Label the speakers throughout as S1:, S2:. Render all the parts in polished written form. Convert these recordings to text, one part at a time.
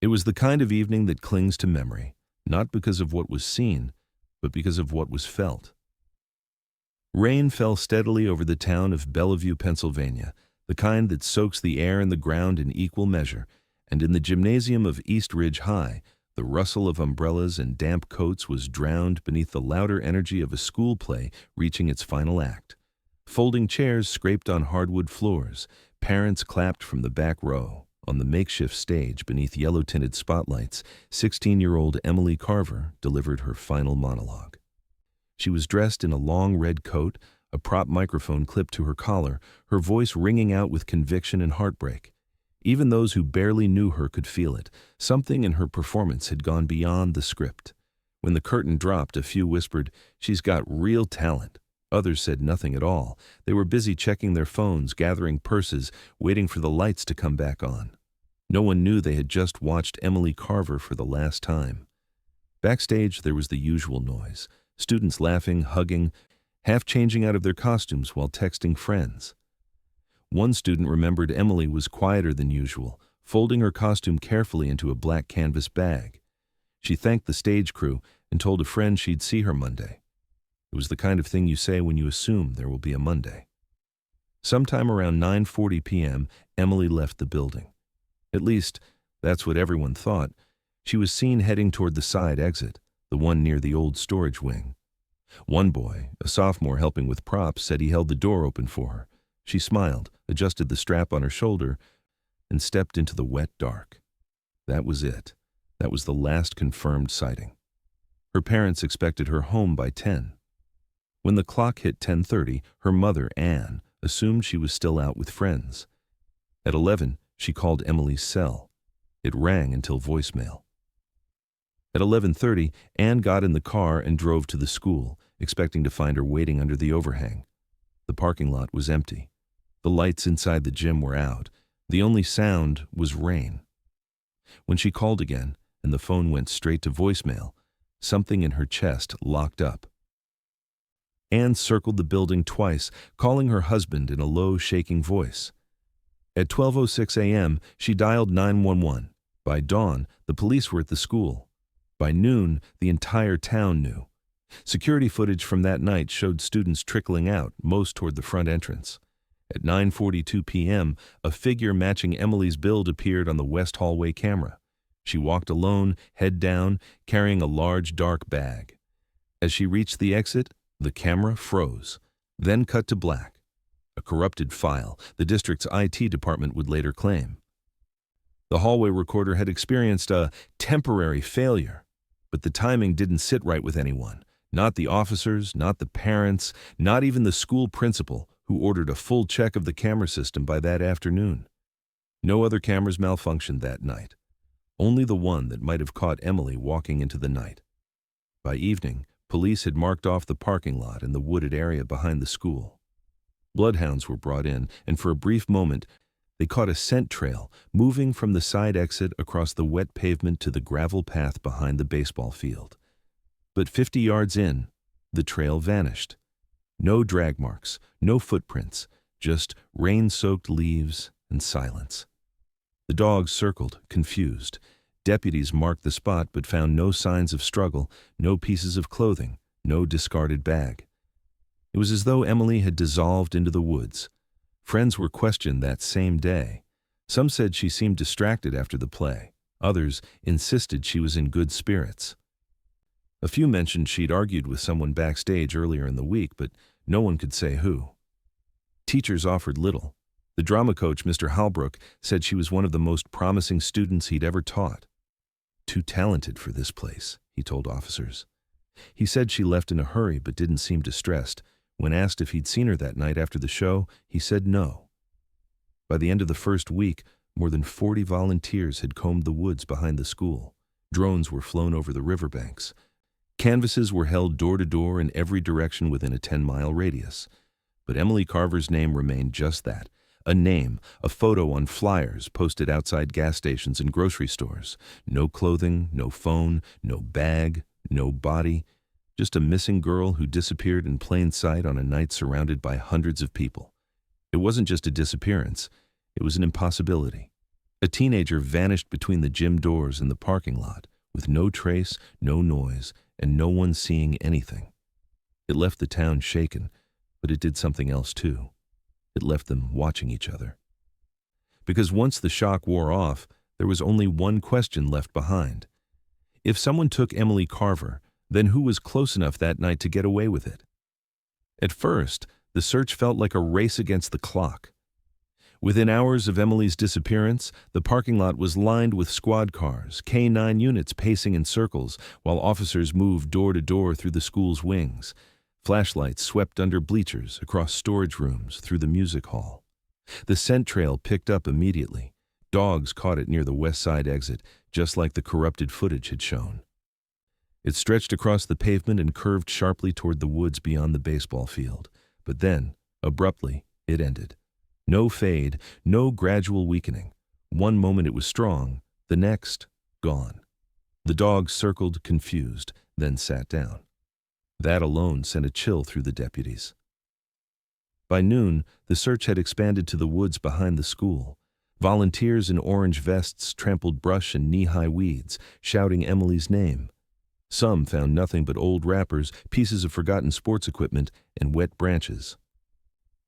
S1: It was the kind of evening that clings to memory, not because of what was seen, but because of what was felt. Rain fell steadily over the town of Bellevue, Pennsylvania, the kind that soaks the air and the ground in equal measure, and in the gymnasium of East Ridge High, the rustle of umbrellas and damp coats was drowned beneath the louder energy of a school play reaching its final act. Folding chairs scraped on hardwood floors, parents clapped from the back row. On the makeshift stage beneath yellow-tinted spotlights, 16-year-old Emily Carver delivered her final monologue. She was dressed in a long red coat, a prop microphone clipped to her collar, her voice ringing out with conviction and heartbreak. Even those who barely knew her could feel it. Something in her performance had gone beyond the script. When the curtain dropped, a few whispered, "She's got real talent." Others said nothing at all. They were busy checking their phones, gathering purses, waiting for the lights to come back on. No one knew they had just watched Emily Carver for the last time. Backstage, there was the usual noise. Students laughing, hugging, half changing out of their costumes while texting friends. One student remembered Emily was quieter than usual, folding her costume carefully into a black canvas bag. She thanked the stage crew and told a friend she'd see her Monday. It was the kind of thing you say when you assume there will be a Monday. Sometime around 9:40 p.m., Emily left the building. At least, that's what everyone thought. She was seen heading toward the side exit, the one near the old storage wing. One boy, a sophomore helping with props, said he held the door open for her. She smiled, adjusted the strap on her shoulder, and stepped into the wet dark. That was it. That was the last confirmed sighting. Her parents expected her home by 10. When the clock hit 10:30, her mother, Anne, assumed she was still out with friends. At 11, she called Emily's cell. It rang until voicemail. At 11:30, Anne got in the car and drove to the school, expecting to find her waiting under the overhang. The parking lot was empty. The lights inside the gym were out. The only sound was rain. When she called again, and the phone went straight to voicemail, something in her chest locked up. Anne circled the building twice, calling her husband in a low, shaking voice. At 12:06 a.m., she dialed 911. By dawn, the police were at the school. By noon, the entire town knew. Security footage from that night showed students trickling out, most toward the front entrance. At 9:42 p.m., a figure matching Emily's build appeared on the west hallway camera. She walked alone, head down, carrying a large dark bag. As she reached the exit, the camera froze, then cut to black. A corrupted file, the district's IT department would later claim. The hallway recorder had experienced a temporary failure, but the timing didn't sit right with anyone. Not the officers, not the parents, not even the school principal, who ordered a full check of the camera system by that afternoon. No other cameras malfunctioned that night. Only the one that might have caught Emily walking into the night. By evening, police had marked off the parking lot and the wooded area behind the school. Bloodhounds were brought in, and for a brief moment, they caught a scent trail moving from the side exit across the wet pavement to the gravel path behind the baseball field. But 50 yards in, the trail vanished. No drag marks, no footprints, just rain-soaked leaves and silence. The dogs circled, confused. Deputies marked the spot but found no signs of struggle, no pieces of clothing, no discarded bag. It was as though Emily had dissolved into the woods. Friends were questioned that same day. Some said she seemed distracted after the play. Others insisted she was in good spirits. A few mentioned she'd argued with someone backstage earlier in the week, but no one could say who. Teachers offered little. The drama coach, Mr. Halbrook, said she was one of the most promising students he'd ever taught. Too talented for this place, he told officers. He said she left in a hurry but didn't seem distressed. When asked if he'd seen her that night after the show, he said no. By the end of the first week, more than 40 volunteers had combed the woods behind the school. Drones were flown over the riverbanks. Canvases were held door to door in every direction within a 10-mile radius. But Emily Carver's name remained just that, a name, a photo on flyers posted outside gas stations and grocery stores. No clothing, no phone, no bag, no body, just a missing girl who disappeared in plain sight on a night surrounded by hundreds of people. It wasn't just a disappearance, it was an impossibility. A teenager vanished between the gym doors and the parking lot, with no trace, no noise, and no one seeing anything. It left the town shaken, but it did something else too. It left them watching each other. Because once the shock wore off, there was only one question left behind. If someone took Emily Carver, then who was close enough that night to get away with it? At first, the search felt like a race against the clock. Within hours of Emily's disappearance, the parking lot was lined with squad cars, K-9 units pacing in circles, while officers moved door to door through the school's wings. Flashlights swept under bleachers, across storage rooms, through the music hall. The scent trail picked up immediately. Dogs caught it near the west side exit, just like the corrupted footage had shown. It stretched across the pavement and curved sharply toward the woods beyond the baseball field. But then, abruptly, it ended. No fade, no gradual weakening. One moment it was strong, the next, gone. The dogs circled, confused, then sat down. That alone sent a chill through the deputies. By noon, the search had expanded to the woods behind the school. Volunteers in orange vests trampled brush and knee-high weeds, shouting Emily's name. Some found nothing but old wrappers, pieces of forgotten sports equipment, and wet branches.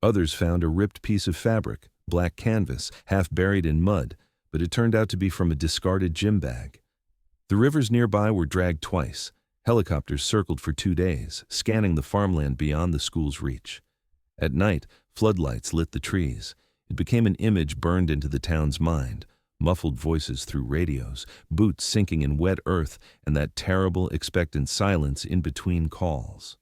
S1: Others found a ripped piece of fabric, black canvas, half buried in mud, but it turned out to be from a discarded gym bag. The rivers nearby were dragged twice. Helicopters circled for 2 days, scanning the farmland beyond the school's reach. At night, floodlights lit the trees. It became an image burned into the town's mind. Muffled voices through radios, boots sinking in wet earth, and that terrible, expectant silence in between calls.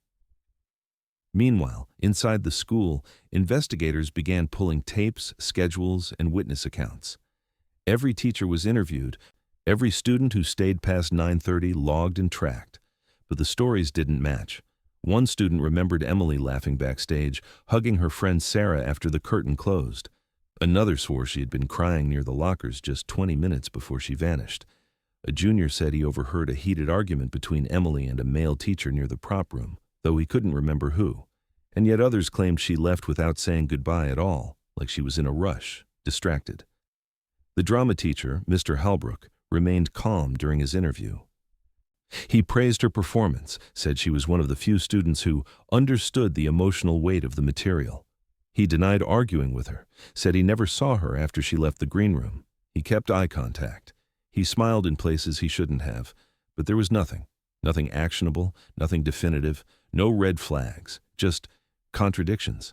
S1: Meanwhile, inside the school, investigators began pulling tapes, schedules, and witness accounts. Every teacher was interviewed. Every student who stayed past 9:30 logged and tracked. But the stories didn't match. One student remembered Emily laughing backstage, hugging her friend Sarah after the curtain closed. Another swore she had been crying near the lockers just 20 minutes before she vanished. A junior said he overheard a heated argument between Emily and a male teacher near the prop room, though he couldn't remember who. And yet others claimed she left without saying goodbye at all, like she was in a rush, distracted. The drama teacher, Mr. Halbrook, remained calm during his interview. He praised her performance, said she was one of the few students who understood the emotional weight of the material. He denied arguing with her, said he never saw her after she left the green room. He kept eye contact. He smiled in places he shouldn't have, but there was nothing actionable, nothing definitive, no red flags, just contradictions.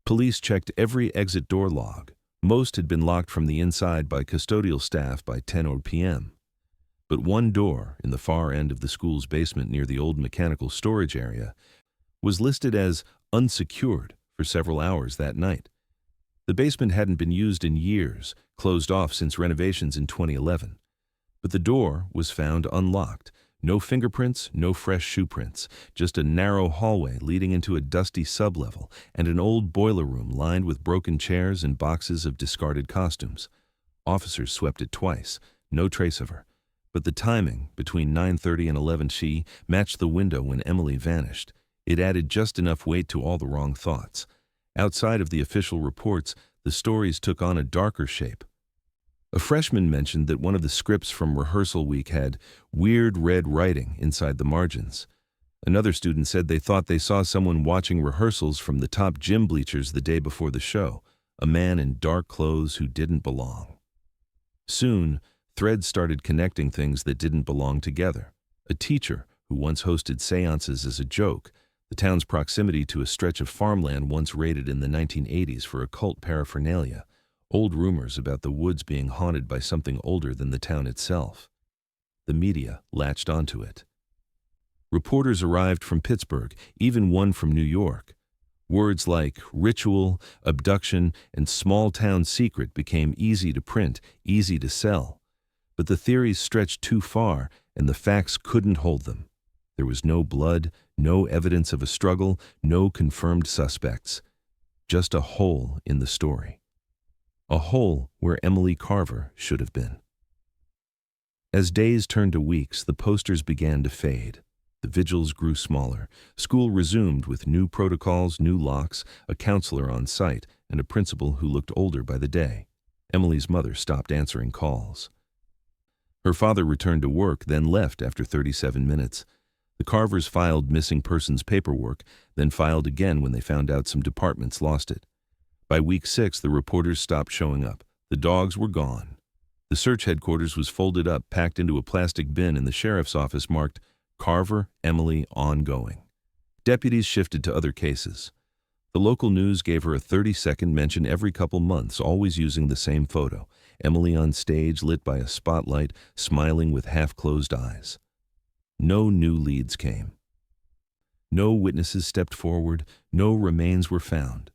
S1: Police checked every exit door log. Most had been locked from the inside by custodial staff by 10 p.m. But one door, in the far end of the school's basement near the old mechanical storage area, was listed as unsecured for several hours that night. The basement hadn't been used in years, closed off since renovations in 2011. But the door was found unlocked. No fingerprints, no fresh shoe prints, just a narrow hallway leading into a dusty sublevel and an old boiler room lined with broken chairs and boxes of discarded costumes. Officers swept it twice, no trace of her. But the timing, between 9:30 and 11, she matched the window when Emily vanished. It added just enough weight to all the wrong thoughts. Outside of the official reports, the stories took on a darker shape. A freshman mentioned that one of the scripts from rehearsal week had weird red writing inside the margins. Another student said they thought they saw someone watching rehearsals from the top gym bleachers the day before the show, a man in dark clothes who didn't belong. Soon, threads started connecting things that didn't belong together. A teacher who once hosted seances as a joke, the town's proximity to a stretch of farmland once raided in the 1980s for occult paraphernalia, old rumors about the woods being haunted by something older than the town itself. The media latched onto it. Reporters arrived from Pittsburgh, even one from New York. Words like ritual, abduction, and small-town secret became easy to print, easy to sell. But the theories stretched too far, and the facts couldn't hold them. There was no blood, no evidence of a struggle, no confirmed suspects. Just a hole in the story. A hole where Emily Carver should have been. As days turned to weeks, the posters began to fade. The vigils grew smaller. School resumed with new protocols, new locks, a counselor on site, and a principal who looked older by the day. Emily's mother stopped answering calls. Her father returned to work, then left after 37 minutes. The Carvers filed missing persons paperwork, then filed again when they found out some departments lost it. By week 6, the reporters stopped showing up. The dogs were gone. The search headquarters was folded up, packed into a plastic bin in the sheriff's office marked Carver, Emily, ongoing. Deputies shifted to other cases. The local news gave her a 30-second mention every couple months, always using the same photo. Emily on stage, lit by a spotlight, smiling with half-closed eyes. No new leads came. No witnesses stepped forward, no remains were found.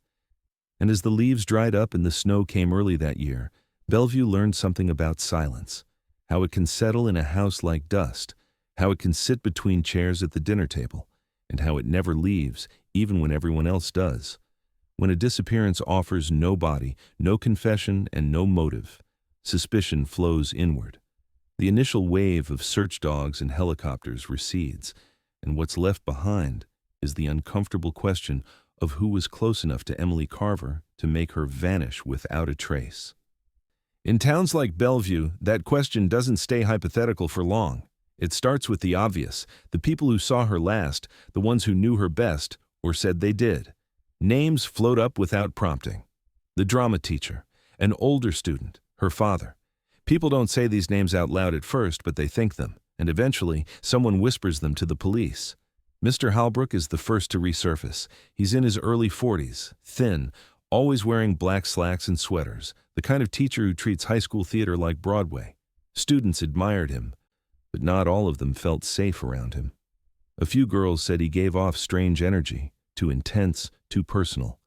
S1: And as the leaves dried up and the snow came early that year, Bellevue learned something about silence, how it can settle in a house like dust, how it can sit between chairs at the dinner table, and how it never leaves, even when everyone else does. When a disappearance offers no body, no confession, and no motive, suspicion flows inward. The initial wave of search dogs and helicopters recedes, and what's left behind is the uncomfortable question of who was close enough to Emily Carver to make her vanish without a trace. In towns like Bellevue, that question doesn't stay hypothetical for long. It starts with the obvious, the people who saw her last, the ones who knew her best, or said they did. Names float up without prompting. The drama teacher, an older student, her father. People don't say these names out loud at first, but they think them, and eventually someone whispers them to the police. Mr. Halbrook is the first to resurface. He's in his early 40s, thin, always wearing black slacks and sweaters, the kind of teacher who treats high school theater like Broadway. Students admired him, but not all of them felt safe around him. A few girls said he gave off strange energy, too intense, too personal.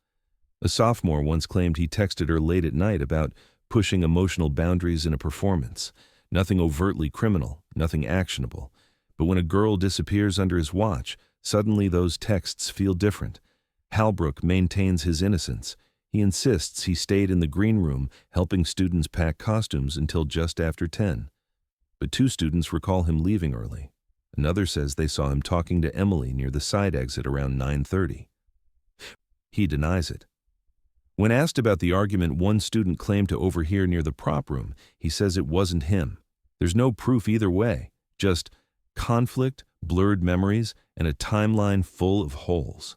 S1: A sophomore once claimed he texted her late at night about pushing emotional boundaries in a performance. Nothing overtly criminal, nothing actionable. But when a girl disappears under his watch, suddenly those texts feel different. Halbrook maintains his innocence. He insists he stayed in the green room helping students pack costumes until just after 10. But 2 students recall him leaving early. Another says they saw him talking to Emily near the side exit around 9:30. He denies it. When asked about the argument one student claimed to overhear near the prop room, he says it wasn't him. There's no proof either way, just conflict, blurred memories, and a timeline full of holes.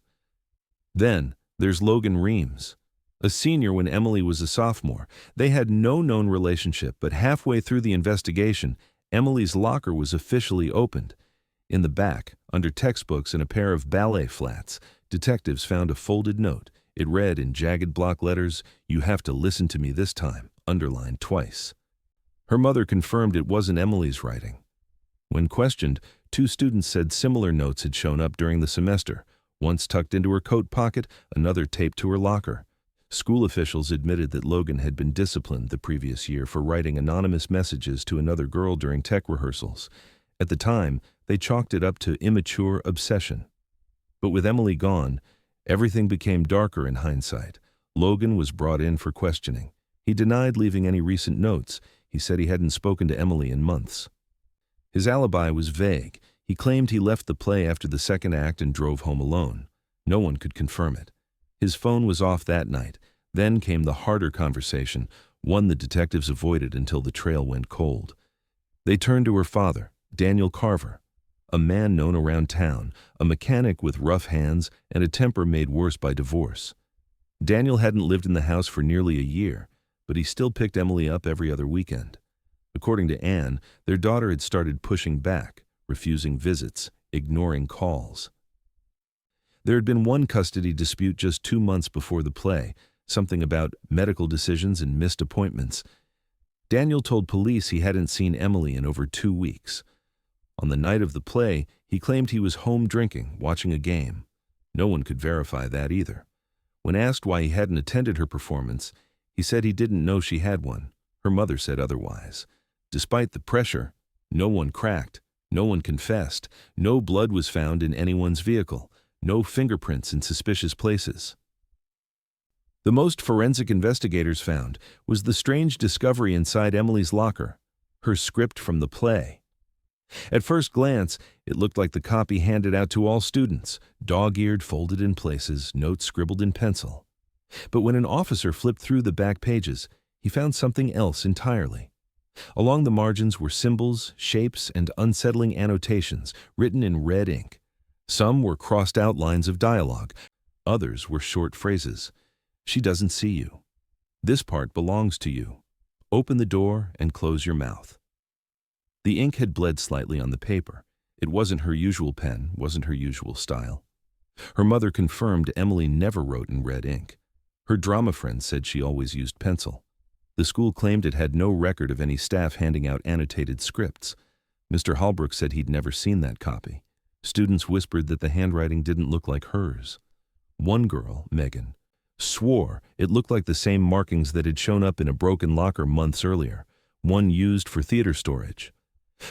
S1: Then there's Logan Reams, a senior when Emily was a sophomore. They had no known relationship, but halfway through the investigation, Emily's locker was officially opened. In the back, under textbooks and a pair of ballet flats, detectives found a folded note. It read in jagged block letters, "You have to listen to me this time," underlined twice. Her mother confirmed it wasn't Emily's writing. When questioned, 2 students said similar notes had shown up during the semester, once tucked into her coat pocket, another taped to her locker. School officials admitted that Logan had been disciplined the previous year for writing anonymous messages to another girl during tech rehearsals. At the time, they chalked it up to immature obsession. But with Emily gone, everything became darker in hindsight. Logan was brought in for questioning. He denied leaving any recent notes. He said he hadn't spoken to Emily in months. His alibi was vague. He claimed he left the play after the second act and drove home alone. No one could confirm it. His phone was off that night. Then came the harder conversation, one the detectives avoided until the trail went cold. They turned to her father, Daniel Carver, a man known around town, a mechanic with rough hands and a temper made worse by divorce. Daniel hadn't lived in the house for nearly a year, but he still picked Emily up every other weekend. According to Anne, their daughter had started pushing back, refusing visits, ignoring calls. There had been one custody dispute just 2 months before the play, something about medical decisions and missed appointments. Daniel told police he hadn't seen Emily in over 2 weeks. On the night of the play, he claimed he was home drinking, watching a game. No one could verify that either. When asked why he hadn't attended her performance, he said he didn't know she had one. Her mother said otherwise. Despite the pressure, no one cracked, no one confessed, no blood was found in anyone's vehicle, no fingerprints in suspicious places. The most forensic investigators found was the strange discovery inside Emily's locker, her script from the play. At first glance, it looked like the copy handed out to all students, dog-eared, folded in places, notes scribbled in pencil. But when an officer flipped through the back pages, he found something else entirely. Along the margins were symbols, shapes, and unsettling annotations written in red ink. Some were crossed outlines of dialogue. Others were short phrases. She doesn't see you. This part belongs to you. Open the door and close your mouth. The ink had bled slightly on the paper. It wasn't her usual pen, wasn't her usual style. Her mother confirmed Emily never wrote in red ink. Her drama friend said she always used pencil. The school claimed it had no record of any staff handing out annotated scripts. Mr. Holbrook said he'd never seen that copy. Students whispered that the handwriting didn't look like hers. One girl, Megan, swore it looked like the same markings that had shown up in a broken locker months earlier, one used for theater storage.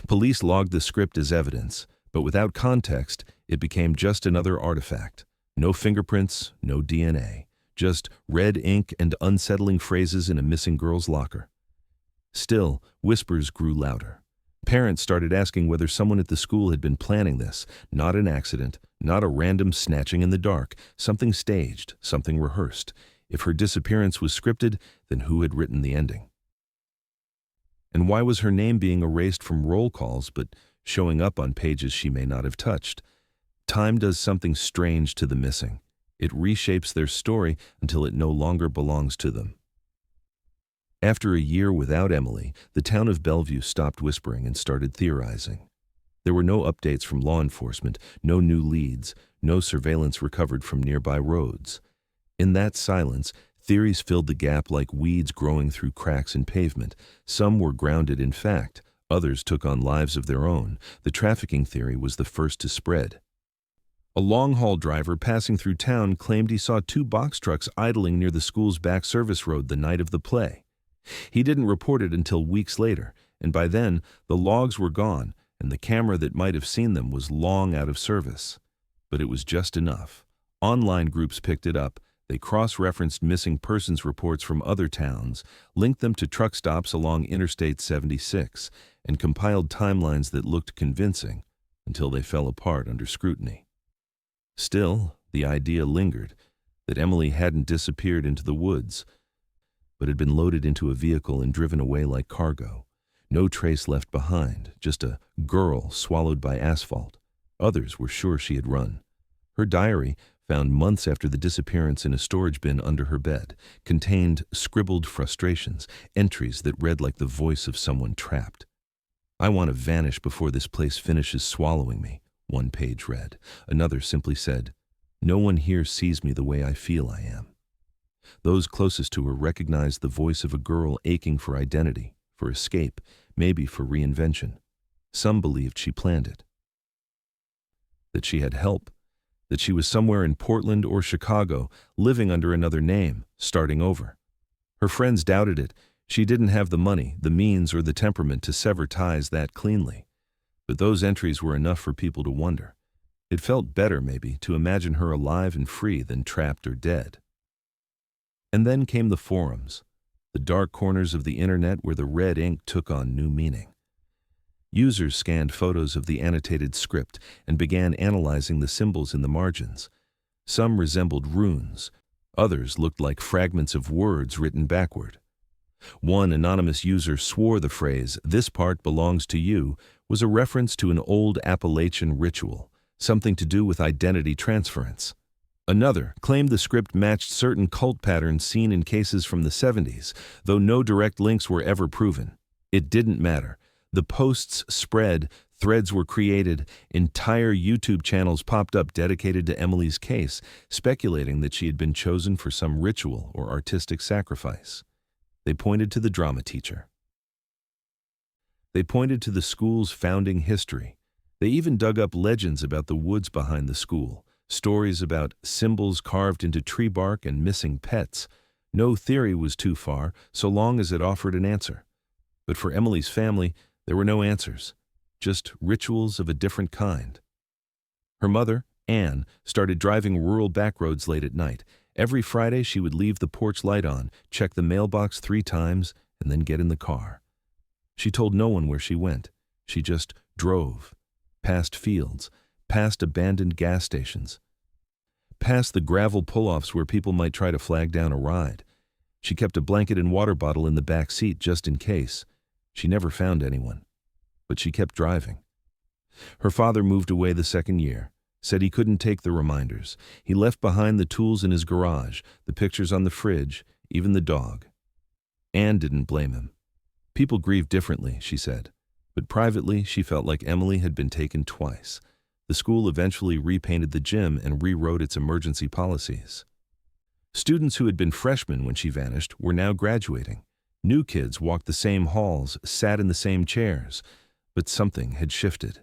S1: Police logged the script as evidence, but without context, it became just another artifact. No fingerprints, no DNA, just red ink and unsettling phrases in a missing girl's locker. Still, whispers grew louder. Parents started asking whether someone at the school had been planning this, not an accident, not a random snatching in the dark, something staged, something rehearsed. If her disappearance was scripted, then who had written the ending? And why was her name being erased from roll calls but showing up on pages she may not have touched? Time does something strange to the missing. It reshapes their story until it no longer belongs to them. After a year without Emily, the town of Bellevue stopped whispering and started theorizing. There were no updates from law enforcement, no new leads, no surveillance recovered from nearby roads. In that silence, theories filled the gap like weeds growing through cracks in pavement. Some were grounded in fact, others took on lives of their own. The trafficking theory was the first to spread. A long-haul driver passing through town claimed he saw 2 box trucks idling near the school's back service road the night of the play. He didn't report it until weeks later, and by then, the logs were gone, and the camera that might have seen them was long out of service. But it was just enough. Online groups picked it up. They cross-referenced missing persons reports from other towns, linked them to truck stops along Interstate 76, and compiled timelines that looked convincing until they fell apart under scrutiny. Still, the idea lingered that Emily hadn't disappeared into the woods, but had been loaded into a vehicle and driven away like cargo. No trace left behind, just a girl swallowed by asphalt. Others were sure she had run. Her diary, found months after the disappearance in a storage bin under her bed, contained scribbled frustrations, entries that read like the voice of someone trapped. "I want to vanish before this place finishes swallowing me," one page read. Another simply said, "No one here sees me the way I feel I am." Those closest to her recognized the voice of a girl aching for identity, for escape, maybe for reinvention. Some believed she planned it, that she had help, that she was somewhere in Portland or Chicago, living under another name, starting over. Her friends doubted it. She didn't have the money, the means, or the temperament to sever ties that cleanly. But those entries were enough for people to wonder. It felt better, maybe, to imagine her alive and free than trapped or dead. And then came the forums, the dark corners of the internet where the red ink took on new meaning. Users scanned photos of the annotated script and began analyzing the symbols in the margins. Some resembled runes. Others looked like fragments of words written backward. One anonymous user swore the phrase, "This part belongs to you," was a reference to an old Appalachian ritual, something to do with identity transference. Another claimed the script matched certain cult patterns seen in cases from the 70s, though no direct links were ever proven. It didn't matter. The posts spread, threads were created, entire YouTube channels popped up dedicated to Emily's case, speculating that she had been chosen for some ritual or artistic sacrifice. They pointed to the drama teacher. They pointed to the school's founding history. They even dug up legends about the woods behind the school, stories about symbols carved into tree bark and missing pets. No theory was too far, so long as it offered an answer. But for Emily's family, there were no answers, just rituals of a different kind. Her mother, Anne, started driving rural backroads late at night. Every Friday, she would leave the porch light on, check the mailbox 3 times, and then get in the car. She told no one where she went. She just drove, past fields, past abandoned gas stations, past the gravel pull-offs where people might try to flag down a ride. She kept a blanket and water bottle in the back seat just in case. She never found anyone. But she kept driving. Her father moved away the second year, said he couldn't take the reminders. He left behind the tools in his garage, the pictures on the fridge, even the dog. Anne didn't blame him. People grieve differently, she said. But privately, she felt like Emily had been taken twice. The school eventually repainted the gym and rewrote its emergency policies. Students who had been freshmen when she vanished were now graduating. New kids walked the same halls, sat in the same chairs. But something had shifted.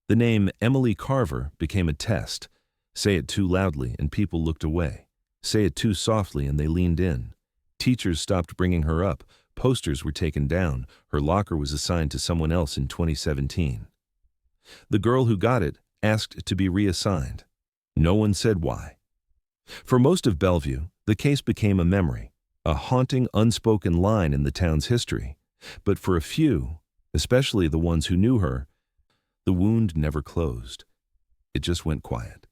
S1: The name Emily Carver became a test. Say it too loudly and people looked away. Say it too softly and they leaned in. Teachers stopped bringing her up. Posters were taken down. Her locker was assigned to someone else in 2017. The girl who got it asked to be reassigned. No one said why. For most of Bellevue, the case became a memory, a haunting, unspoken line in the town's history. But for a few, especially the ones who knew her, the wound never closed. It just went quiet.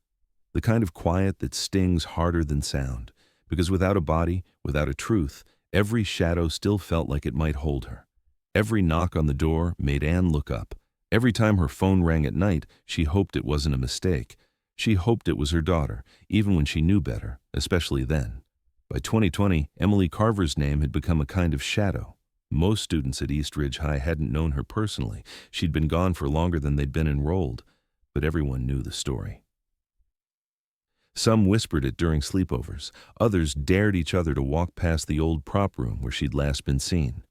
S1: The kind of quiet that stings harder than sound, because without a body, without a truth, every shadow still felt like it might hold her. Every knock on the door made Anne look up. Every time her phone rang at night, she hoped it wasn't a mistake. She hoped it was her daughter, even when she knew better, especially then. By 2020, Emily Carver's name had become a kind of shadow. Most students at East Ridge High hadn't known her personally. She'd been gone for longer than they'd been enrolled, but everyone knew the story. Some whispered it during sleepovers. Others dared each other to walk past the old prop room where she'd last been seen.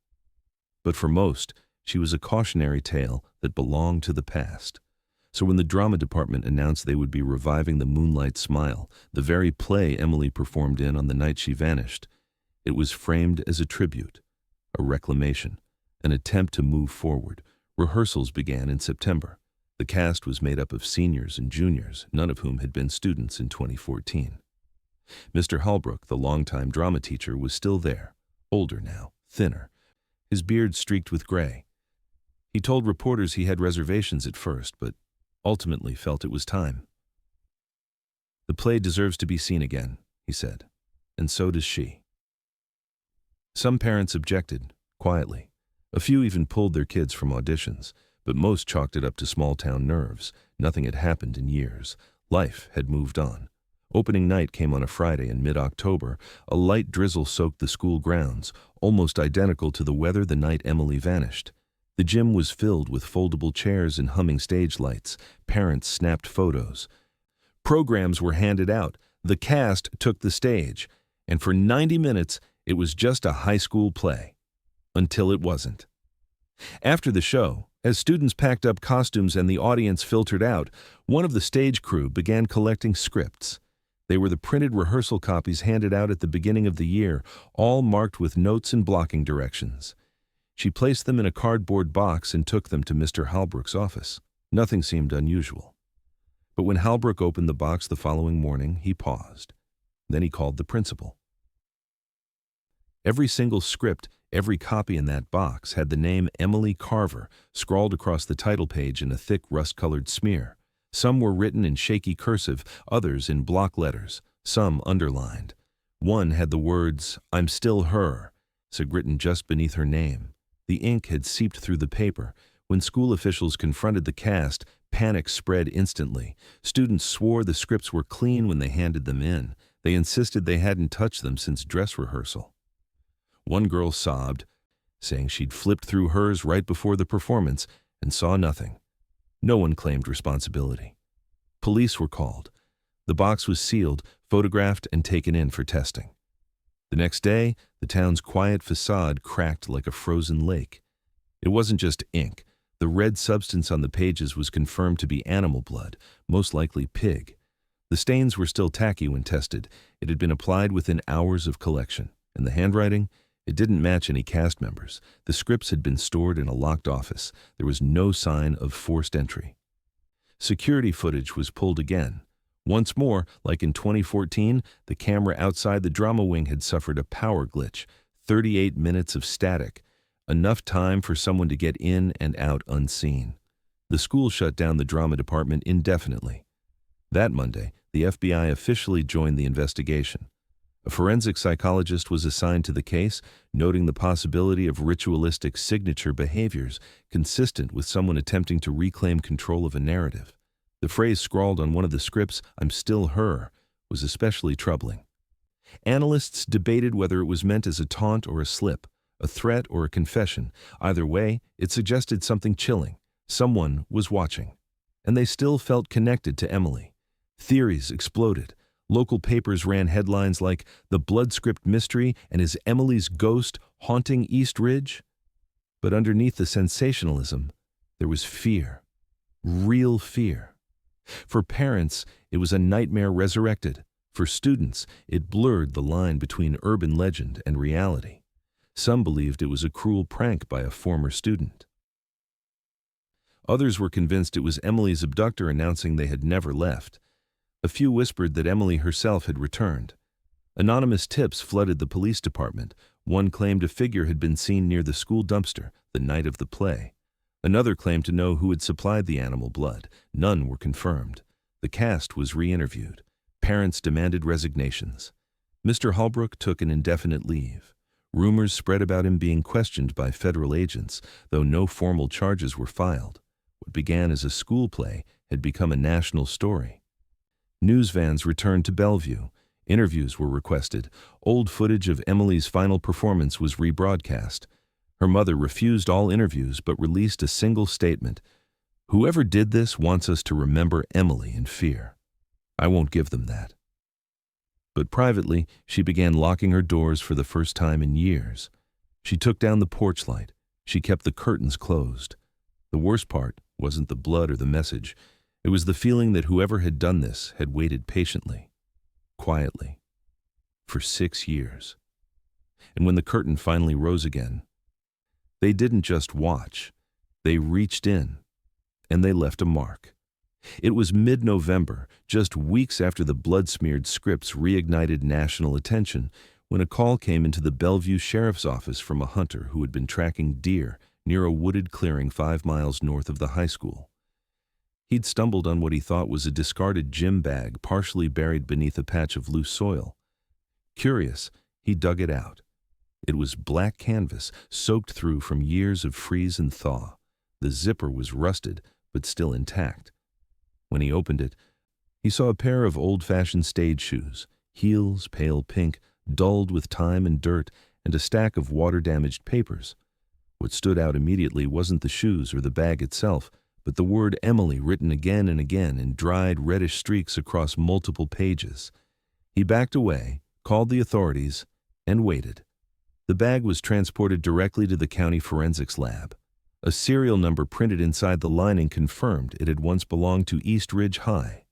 S1: But for most, she was a cautionary tale that belonged to the past. So when the drama department announced they would be reviving the Moonlight Smile, the very play Emily performed in on the night she vanished, it was framed as a tribute, a reclamation, an attempt to move forward. Rehearsals began in September. The cast was made up of seniors and juniors, none of whom had been students in 2014. Mr. Halbrook, the longtime drama teacher, was still there, older now, thinner, his beard streaked with gray. He told reporters he had reservations at first, but ultimately felt it was time. "The play deserves to be seen again," he said, "and so does she." Some parents objected, quietly. A few even pulled their kids from auditions, but most chalked it up to small-town nerves. Nothing had happened in years. Life had moved on. Opening night came on a Friday in mid-October. A light drizzle soaked the school grounds, almost identical to the weather the night Emily vanished. The gym was filled with foldable chairs and humming stage lights. Parents snapped photos. Programs were handed out. The cast took the stage. And for 90 minutes, it was just a high school play. Until it wasn't. After the show, as students packed up costumes and the audience filtered out, one of the stage crew began collecting scripts. They were the printed rehearsal copies handed out at the beginning of the year, all marked with notes and blocking directions. She placed them in a cardboard box and took them to Mr. Halbrook's office. Nothing seemed unusual. But when Halbrook opened the box the following morning, he paused. Then he called the principal. Every single script, every copy in that box had the name Emily Carver scrawled across the title page in a thick rust-colored smear. Some were written in shaky cursive, others in block letters, some underlined. One had the words, "I'm still her," written just beneath her name. The ink had seeped through the paper. When school officials confronted the cast, panic spread instantly. Students swore the scripts were clean when they handed them in. They insisted they hadn't touched them since dress rehearsal. One girl sobbed, saying she'd flipped through hers right before the performance and saw nothing. No one claimed responsibility. Police were called. The box was sealed, photographed, and taken in for testing. The next day, the town's quiet facade cracked like a frozen lake. It wasn't just ink. The red substance on the pages was confirmed to be animal blood, most likely pig. The stains were still tacky when tested. It had been applied within hours of collection. And the handwriting? It didn't match any cast members. The scripts had been stored in a locked office. There was no sign of forced entry. Security footage was pulled again. Once more, like in 2014, the camera outside the drama wing had suffered a power glitch. 38 minutes of static. Enough time for someone to get in and out unseen. The school shut down the drama department indefinitely. That Monday, the FBI officially joined the investigation. A forensic psychologist was assigned to the case, noting the possibility of ritualistic signature behaviors consistent with someone attempting to reclaim control of a narrative. The phrase scrawled on one of the scripts, "I'm still her," was especially troubling. Analysts debated whether it was meant as a taunt or a slip, a threat or a confession. Either way, it suggested something chilling. Someone was watching. And they still felt connected to Emily. Theories exploded. Local papers ran headlines like, "The Blood Script Mystery and Is Emily's Ghost Haunting East Ridge?" But underneath the sensationalism, there was fear. Real fear. For parents, it was a nightmare resurrected. For students, it blurred the line between urban legend and reality. Some believed it was a cruel prank by a former student. Others were convinced it was Emily's abductor announcing they had never left. A few whispered that Emily herself had returned. Anonymous tips flooded the police department. One claimed a figure had been seen near the school dumpster the night of the play. Another claimed to know who had supplied the animal blood. None were confirmed. The cast was re-interviewed. Parents demanded resignations. Mr. Holbrook took an indefinite leave. Rumors spread about him being questioned by federal agents, though no formal charges were filed. What began as a school play had become a national story. News vans returned to Bellevue. Interviews were requested. Old footage of Emily's final performance was rebroadcast. Her mother refused all interviews but released a single statement. "Whoever did this wants us to remember Emily in fear. I won't give them that." But privately, she began locking her doors for the first time in years. She took down the porch light. She kept the curtains closed. The worst part wasn't the blood or the message. It was the feeling that whoever had done this had waited patiently, quietly, for 6 years. And when the curtain finally rose again, they didn't just watch. They reached in, and they left a mark. It was mid-November, just weeks after the blood-smeared scripts reignited national attention, when a call came into the Bellevue Sheriff's Office from a hunter who had been tracking deer near a wooded clearing 5 miles north of the high school. He'd stumbled on what he thought was a discarded gym bag partially buried beneath a patch of loose soil. Curious, he dug it out. It was black canvas, soaked through from years of freeze and thaw. The zipper was rusted, but still intact. When he opened it, he saw a pair of old-fashioned stage shoes, heels pale pink, dulled with time and dirt, and a stack of water-damaged papers. What stood out immediately wasn't the shoes or the bag itself, but the word Emily written again and again in dried reddish streaks across multiple pages. He backed away, called the authorities, and waited. The bag was transported directly to the county forensics lab. A serial number printed inside the lining confirmed it had once belonged to East Ridge High.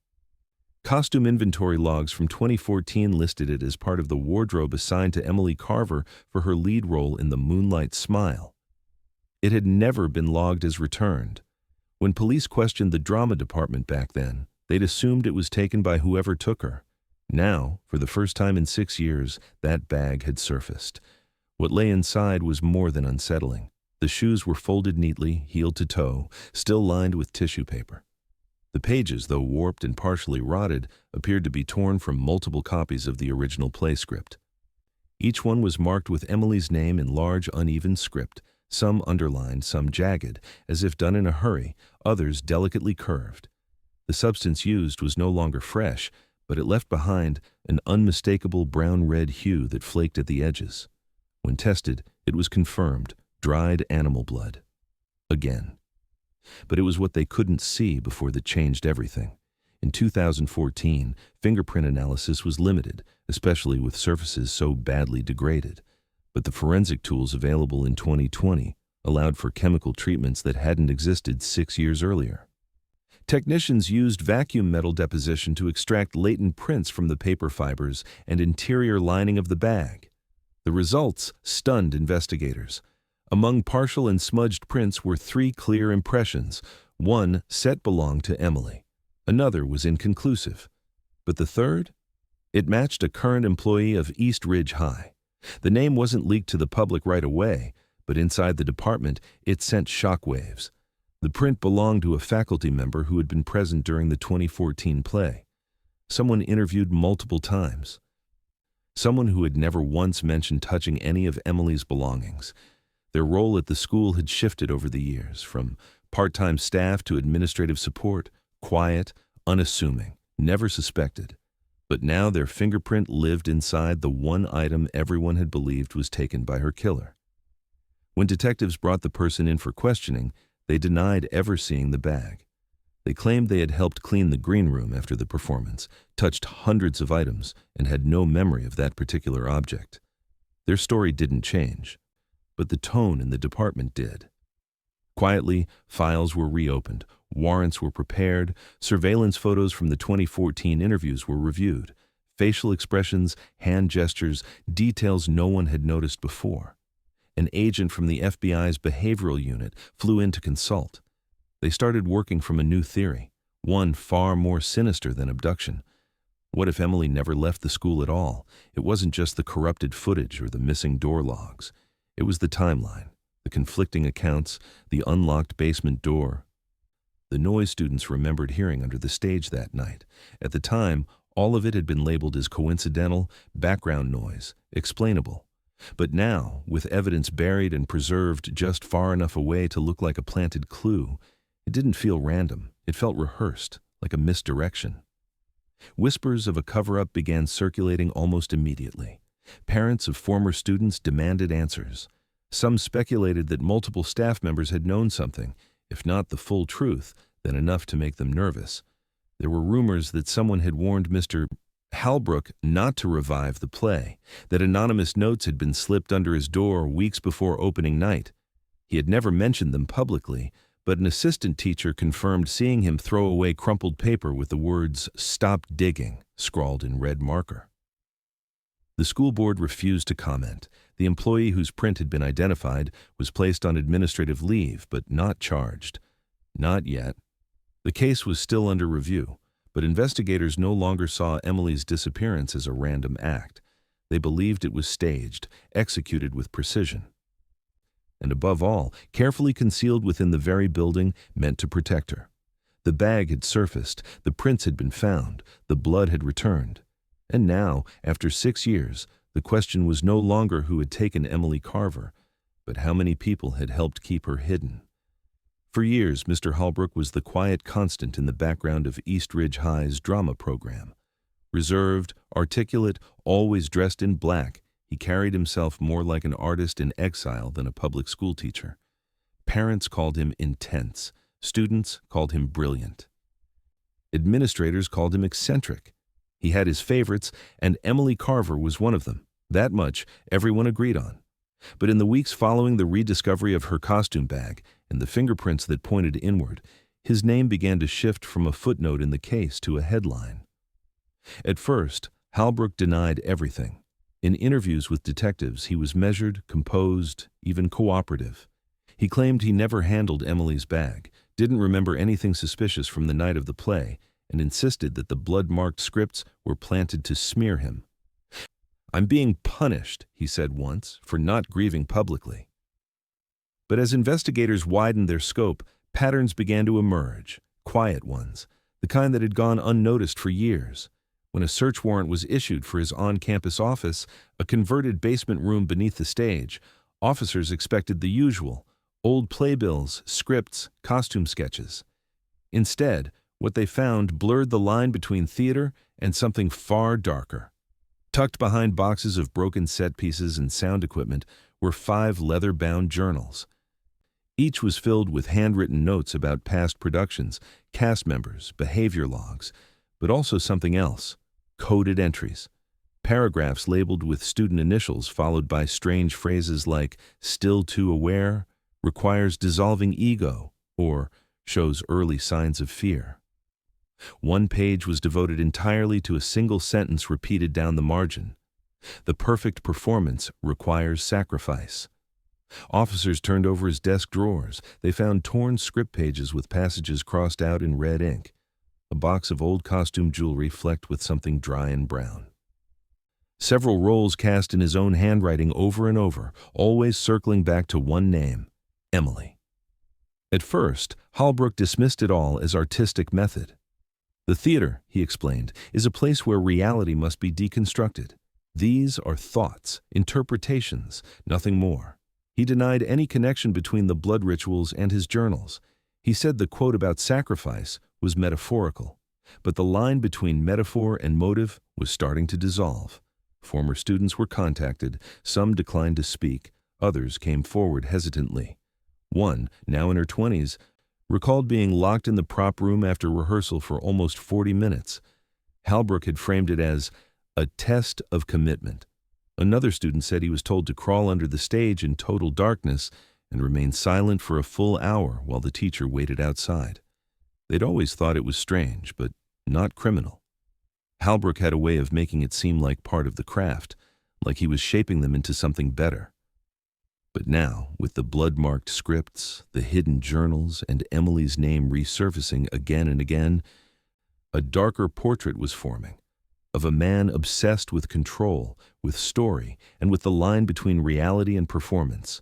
S1: Costume inventory logs from 2014 listed it as part of the wardrobe assigned to Emily Carver for her lead role in The Moonlight Smile. It had never been logged as returned. When police questioned the drama department back then, they'd assumed it was taken by whoever took her. Now, for the first time in 6 years, that bag had surfaced. What lay inside was more than unsettling. The shoes were folded neatly, heel to toe, still lined with tissue paper. The pages, though warped and partially rotted, appeared to be torn from multiple copies of the original play script. Each one was marked with Emily's name in large, uneven script, some underlined, some jagged, as if done in a hurry, others delicately curved. The substance used was no longer fresh, but it left behind an unmistakable brown-red hue that flaked at the edges. When tested, it was confirmed, dried animal blood. Again. But it was what they couldn't see before that changed everything. In 2014, fingerprint analysis was limited, especially with surfaces so badly degraded. But the forensic tools available in 2020 allowed for chemical treatments that hadn't existed 6 years earlier. Technicians used vacuum metal deposition to extract latent prints from the paper fibers and interior lining of the bag. The results stunned investigators. Among partial and smudged prints were 3 clear impressions. One set belonged to Emily. Another was inconclusive. But the third? It matched a current employee of East Ridge High. The name wasn't leaked to the public right away, but inside the department, it sent shockwaves. The print belonged to a faculty member who had been present during the 2014 play. Someone interviewed multiple times. someone who had never once mentioned touching any of Emily's belongings. Their role at the school had shifted over the years, from part-time staff to administrative support, quiet, unassuming, never suspected. But now their fingerprint lived inside the one item everyone had believed was taken by her killer. When detectives brought the person in for questioning, they denied ever seeing the bag. They claimed they had helped clean the green room after the performance, touched hundreds of items, and had no memory of that particular object. Their story didn't change, but the tone in the department did. Quietly, files were reopened, warrants were prepared, surveillance photos from the 2014 interviews were reviewed, facial expressions, hand gestures, details no one had noticed before. An agent from the FBI's behavioral unit flew in to consult. They started working from a new theory, one far more sinister than abduction. What if Emily never left the school at all? It wasn't just the corrupted footage or the missing door logs. It was the timeline, the conflicting accounts, the unlocked basement door. The noise students remembered hearing under the stage that night. At the time, all of it had been labeled as coincidental, background noise, explainable. But now, with evidence buried and preserved just far enough away to look like a planted clue, it didn't feel random. It felt rehearsed, like a misdirection. Whispers of a cover-up began circulating almost immediately. Parents of former students demanded answers. Some speculated that multiple staff members had known something, if not the full truth, then enough to make them nervous. There were rumors that someone had warned Mr. Halbrook not to revive the play, that anonymous notes had been slipped under his door weeks before opening night. He had never mentioned them publicly, but an assistant teacher confirmed seeing him throw away crumpled paper with the words "Stop digging" scrawled in red marker. The school board refused to comment. The employee whose print had been identified was placed on administrative leave, but not charged. Not yet. The case was still under review, but investigators no longer saw Emily's disappearance as a random act. They believed it was staged, executed with precision. And above all, carefully concealed within the very building meant to protect her. The bag had surfaced, the prints had been found, the blood had returned. And now, after 6 years, the question was no longer who had taken Emily Carver, but how many people had helped keep her hidden. For years, Mr. Halbrook was the quiet constant in the background of East Ridge High's drama program. Reserved, articulate, always dressed in black, he carried himself more like an artist in exile than a public school teacher. Parents called him intense. Students called him brilliant. Administrators called him eccentric. He had his favorites, and Emily Carver was one of them. That much everyone agreed on. But in the weeks following the rediscovery of her costume bag and the fingerprints that pointed inward, his name began to shift from a footnote in the case to a headline. At first, Halbrook denied everything. In interviews with detectives, he was measured, composed, even cooperative. He claimed he never handled Emily's bag, didn't remember anything suspicious from the night of the play, and insisted that the blood-marked scripts were planted to smear him. "I'm being punished," he said once, "for not grieving publicly." But as investigators widened their scope, patterns began to emerge, quiet ones, the kind that had gone unnoticed for years. When a search warrant was issued for his on-campus office, a converted basement room beneath the stage, officers expected the usual: old playbills, scripts, costume sketches. Instead, what they found blurred the line between theater and something far darker. Tucked behind boxes of broken set pieces and sound equipment were 5 leather-bound journals. Each was filled with handwritten notes about past productions, cast members, behavior logs, but also something else: coded entries. Paragraphs labeled with student initials followed by strange phrases like "still too aware," "requires dissolving ego," or "shows early signs of fear." One page was devoted entirely to a single sentence repeated down the margin: "The perfect performance requires sacrifice." Officers turned over his desk drawers. They found torn script pages with passages crossed out in red ink. A box of old costume jewelry flecked with something dry and brown. Several rolls cast in his own handwriting over and over, always circling back to one name: Emily. At first, Halbrook dismissed it all as artistic method. "The theater," he explained, "is a place where reality must be deconstructed. These are thoughts, interpretations, nothing more. He denied any connection between the blood rituals and his journals. He said the quote about sacrifice was metaphorical, but the line between metaphor and motive was starting to dissolve. Former students were contacted, some declined to speak, others came forward hesitantly. One, now in her 20s, recalled being locked in the prop room after rehearsal for almost 40 minutes. Halbrook had framed it as a test of commitment. Another student said he was told to crawl under the stage in total darkness and remain silent for a full hour while the teacher waited outside. They'd always thought it was strange, but not criminal. Halbrook had a way of making it seem like part of the craft, like he was shaping them into something better. But now, with the blood-marked scripts, the hidden journals, and Emily's name resurfacing again and again, a darker portrait was forming, of a man obsessed with control, with story, and with the line between reality and performance.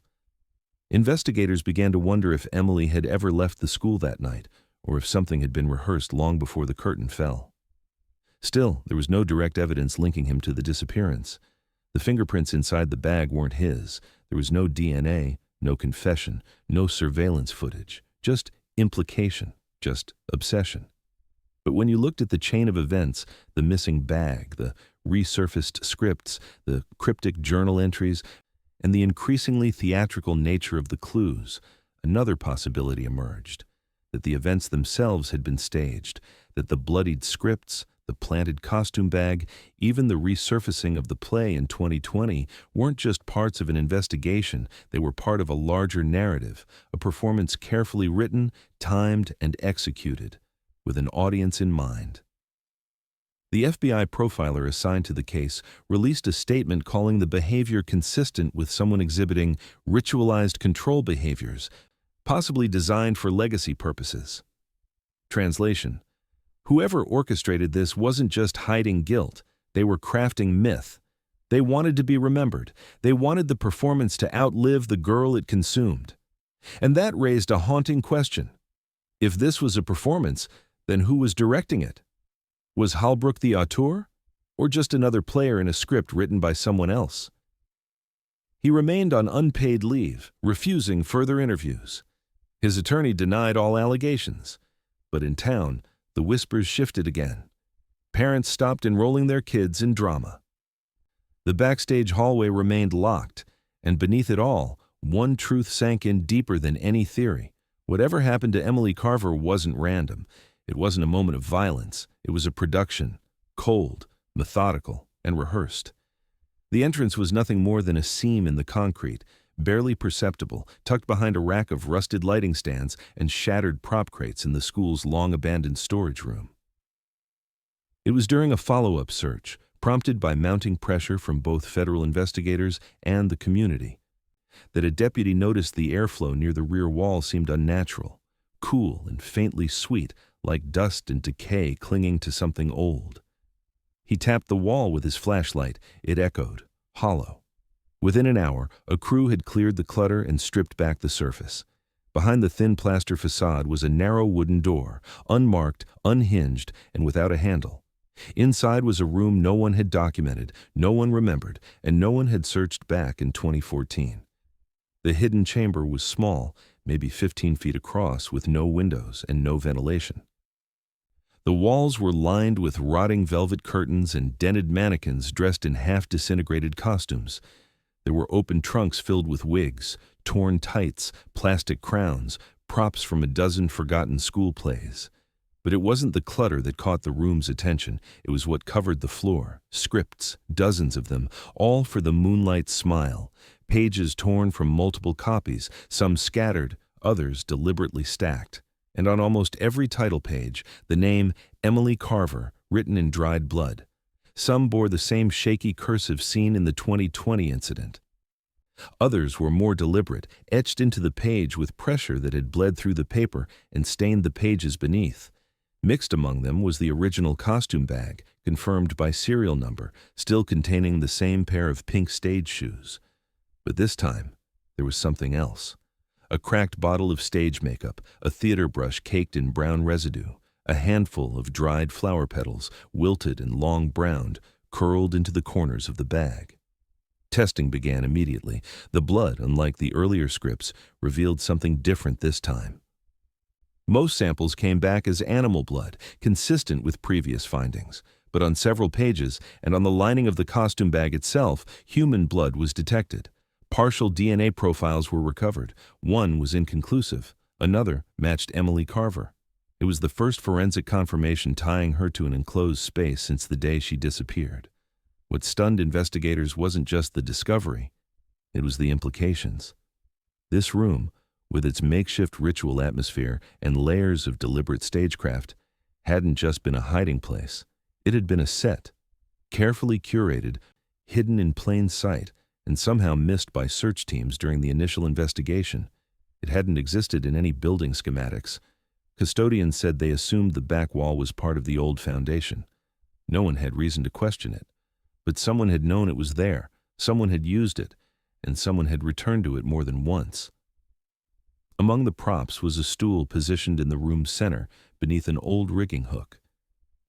S1: Investigators began to wonder if Emily had ever left the school that night, or if something had been rehearsed long before the curtain fell. Still, there was no direct evidence linking him to the disappearance. The fingerprints inside the bag weren't his. There was no DNA, no confession, no surveillance footage, just implication, just obsession. But when you looked at the chain of events, the missing bag, the resurfaced scripts, the cryptic journal entries, and the increasingly theatrical nature of the clues, another possibility emerged, that the events themselves had been staged, that the bloodied scripts, the planted costume bag, even the resurfacing of the play in 2020 weren't just parts of an investigation, they were part of a larger narrative, a performance carefully written, timed, and executed, with an audience in mind. The FBI profiler assigned to the case released a statement calling the behavior consistent with someone exhibiting ritualized control behaviors, possibly designed for legacy purposes. Translation: whoever orchestrated this wasn't just hiding guilt, they were crafting myth. They wanted to be remembered. They wanted the performance to outlive the girl it consumed. And that raised a haunting question. If this was a performance, then who was directing it? Was Halbrook the auteur, or just another player in a script written by someone else? He remained on unpaid leave, refusing further interviews. His attorney denied all allegations. But in town, the whispers shifted again. Parents stopped enrolling their kids in drama. The backstage hallway remained locked, and beneath it all, one truth sank in deeper than any theory. Whatever happened to Emily Carver wasn't random. It wasn't a moment of violence. It was a production, cold, methodical, and rehearsed. The entrance was nothing more than a seam in the concrete, barely perceptible, tucked behind a rack of rusted lighting stands and shattered prop crates in the school's long-abandoned storage room. It was during a follow-up search, prompted by mounting pressure from both federal investigators and the community, that a deputy noticed the airflow near the rear wall seemed unnatural, cool and faintly sweet, like dust and decay clinging to something old. He tapped the wall with his flashlight. It echoed, hollow. Within an hour, a crew had cleared the clutter and stripped back the surface. Behind the thin plaster facade was a narrow wooden door, unmarked, unhinged, and without a handle. Inside was a room no one had documented, no one remembered, and no one had searched back in 2014. The hidden chamber was small, maybe 15 feet across, with no windows and no ventilation. The walls were lined with rotting velvet curtains and dented mannequins dressed in half-disintegrated costumes. There were open trunks filled with wigs, torn tights, plastic crowns, props from a dozen forgotten school plays. But it wasn't the clutter that caught the room's attention. It was what covered the floor, scripts, dozens of them, all for the moonlight smile, pages torn from multiple copies, some scattered, others deliberately stacked. And on almost every title page, the name Emily Carver, written in dried blood. Some bore the same shaky cursive seen in the 2020 incident. Others were more deliberate, etched into the page with pressure that had bled through the paper and stained the pages beneath. Mixed among them was the original costume bag, confirmed by serial number, still containing the same pair of pink stage shoes. But this time, there was something else. A cracked bottle of stage makeup, a theater brush caked in brown residue, a handful of dried flower petals, wilted and long-browned, curled into the corners of the bag. Testing began immediately. The blood, unlike the earlier scripts, revealed something different this time. Most samples came back as animal blood, consistent with previous findings. But on several pages, and on the lining of the costume bag itself, human blood was detected. Partial DNA profiles were recovered. One was inconclusive. Another matched Emily Carver. It was the first forensic confirmation tying her to an enclosed space since the day she disappeared. What stunned investigators wasn't just the discovery, it was the implications. This room, with its makeshift ritual atmosphere and layers of deliberate stagecraft, hadn't just been a hiding place. It had been a set, carefully curated, hidden in plain sight, and somehow missed by search teams during the initial investigation. It hadn't existed in any building schematics. Custodians said they assumed the back wall was part of the old foundation. No one had reason to question it. But someone had known it was there, someone had used it, and someone had returned to it more than once. Among the props was a stool positioned in the room's center, beneath an old rigging hook.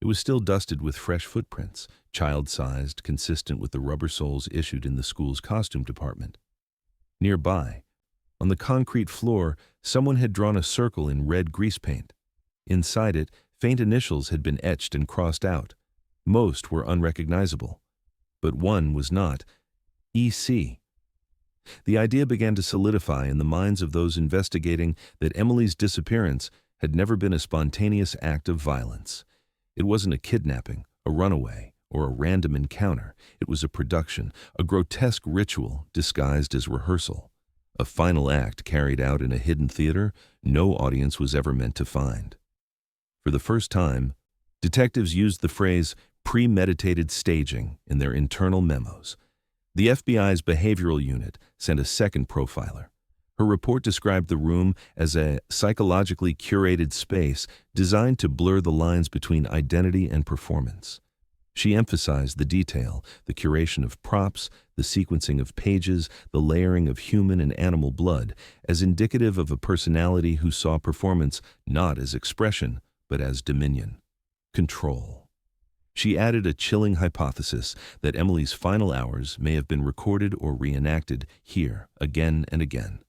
S1: It was still dusted with fresh footprints, child-sized, consistent with the rubber soles issued in the school's costume department. Nearby, on the concrete floor, someone had drawn a circle in red grease paint. Inside it, faint initials had been etched and crossed out. Most were unrecognizable. But one was not. EC. The idea began to solidify in the minds of those investigating that Emily's disappearance had never been a spontaneous act of violence. It wasn't a kidnapping, a runaway, or a random encounter. It was a production, a grotesque ritual disguised as rehearsal. A final act carried out in a hidden theater no audience was ever meant to find. For the first time, detectives used the phrase premeditated staging in their internal memos. The FBI's behavioral unit sent a second profiler. Her report described the room as a psychologically curated space designed to blur the lines between identity and performance. She emphasized the detail, the curation of props, the sequencing of pages, the layering of human and animal blood, as indicative of a personality who saw performance not as expression, but as dominion, control. She added a chilling hypothesis that Emily's final hours may have been recorded or reenacted here again and again.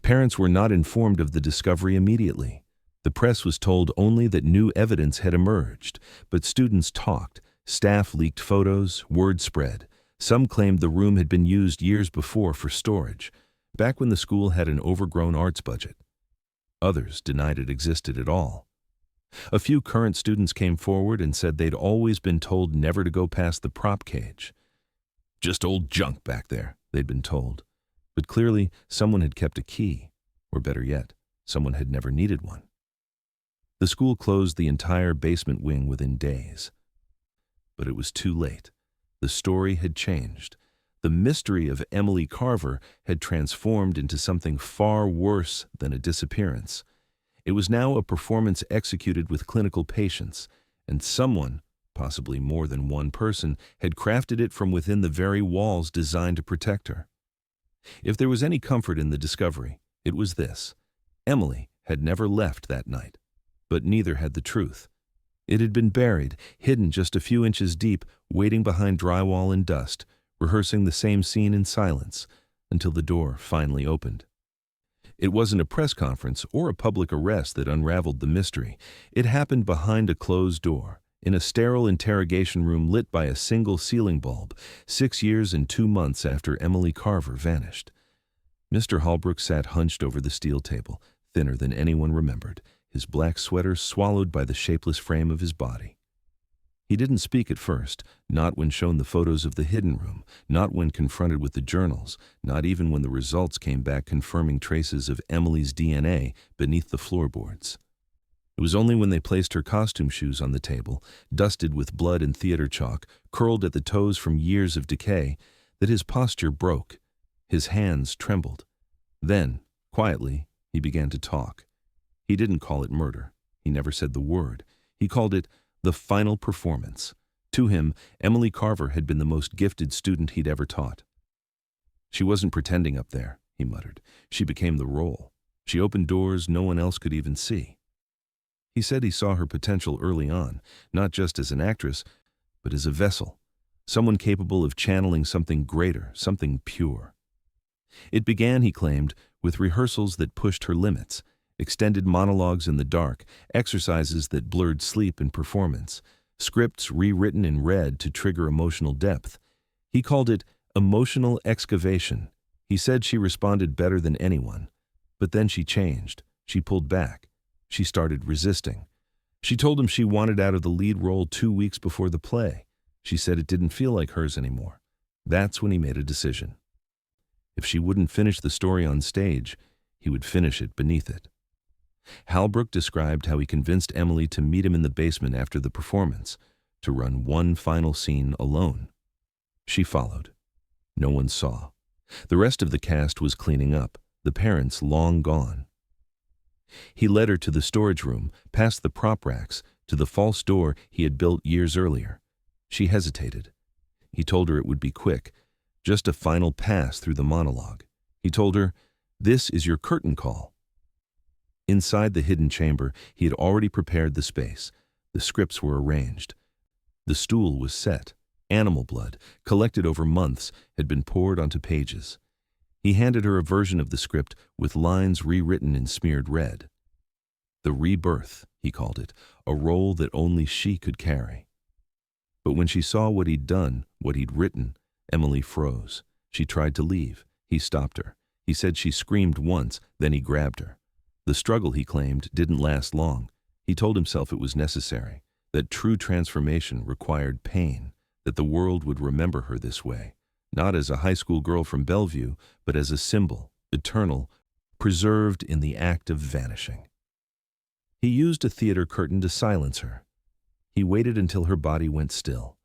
S1: Parents were not informed of the discovery immediately. The press was told only that new evidence had emerged, but students talked, staff leaked photos, word spread. Some claimed the room had been used years before for storage, back when the school had an overgrown arts budget. Others denied it existed at all. A few current students came forward and said they'd always been told never to go past the prop cage. Just old junk back there, they'd been told. But clearly, someone had kept a key, or better yet, someone had never needed one. The school closed the entire basement wing within days. But it was too late. The story had changed. The mystery of Emily Carver had transformed into something far worse than a disappearance. It was now a performance executed with clinical patience, and someone, possibly more than one person, had crafted it from within the very walls designed to protect her. If there was any comfort in the discovery, it was this. Emily had never left that night, but neither had the truth. It had been buried, hidden just a few inches deep, waiting behind drywall and dust, rehearsing the same scene in silence, until the door finally opened. It wasn't a press conference or a public arrest that unraveled the mystery. It happened behind a closed door, in a sterile interrogation room lit by a single ceiling bulb, 6 years and 2 months after Emily Carver vanished. Mr. Holbrook sat hunched over the steel table, thinner than anyone remembered, his black sweater swallowed by the shapeless frame of his body. He didn't speak at first, not when shown the photos of the hidden room, not when confronted with the journals, not even when the results came back confirming traces of Emily's DNA beneath the floorboards. It was only when they placed her costume shoes on the table, dusted with blood and theater chalk, curled at the toes from years of decay, that his posture broke. His hands trembled. Then, quietly, he began to talk. He didn't call it murder. He never said the word. He called it the final performance. To him, Emily Carver had been the most gifted student he'd ever taught. She wasn't pretending up there, he muttered. She became the role. She opened doors no one else could even see. He said he saw her potential early on, not just as an actress, but as a vessel, someone capable of channeling something greater, something pure. It began, he claimed, with rehearsals that pushed her limits, extended monologues in the dark, exercises that blurred sleep and performance, scripts rewritten in red to trigger emotional depth. He called it emotional excavation. He said she responded better than anyone. But then she changed. She pulled back. She started resisting. She told him she wanted out of the lead role 2 weeks before the play. She said it didn't feel like hers anymore. That's when he made a decision. If she wouldn't finish the story on stage, he would finish it beneath it. Halbrook described how he convinced Emily to meet him in the basement after the performance, to run one final scene alone. She followed. No one saw. The rest of the cast was cleaning up, the parents long gone. He led her to the storage room, past the prop racks, to the false door he had built years earlier. She hesitated. He told her it would be quick, just a final pass through the monologue. He told her, "This is your curtain call." Inside the hidden chamber, he had already prepared the space. The scripts were arranged. The stool was set. Animal blood, collected over months, had been poured onto pages. He handed her a version of the script with lines rewritten in smeared red. The rebirth, he called it, a role that only she could carry. But when she saw what he'd done, what he'd written, Emily froze. She tried to leave. He stopped her. He said she screamed once, then he grabbed her. The struggle, he claimed, didn't last long. He told himself it was necessary, that true transformation required pain, that the world would remember her this way, not as a high school girl from Bellevue, but as a symbol, eternal, preserved in the act of vanishing. He used a theater curtain to silence her. He waited until her body went still.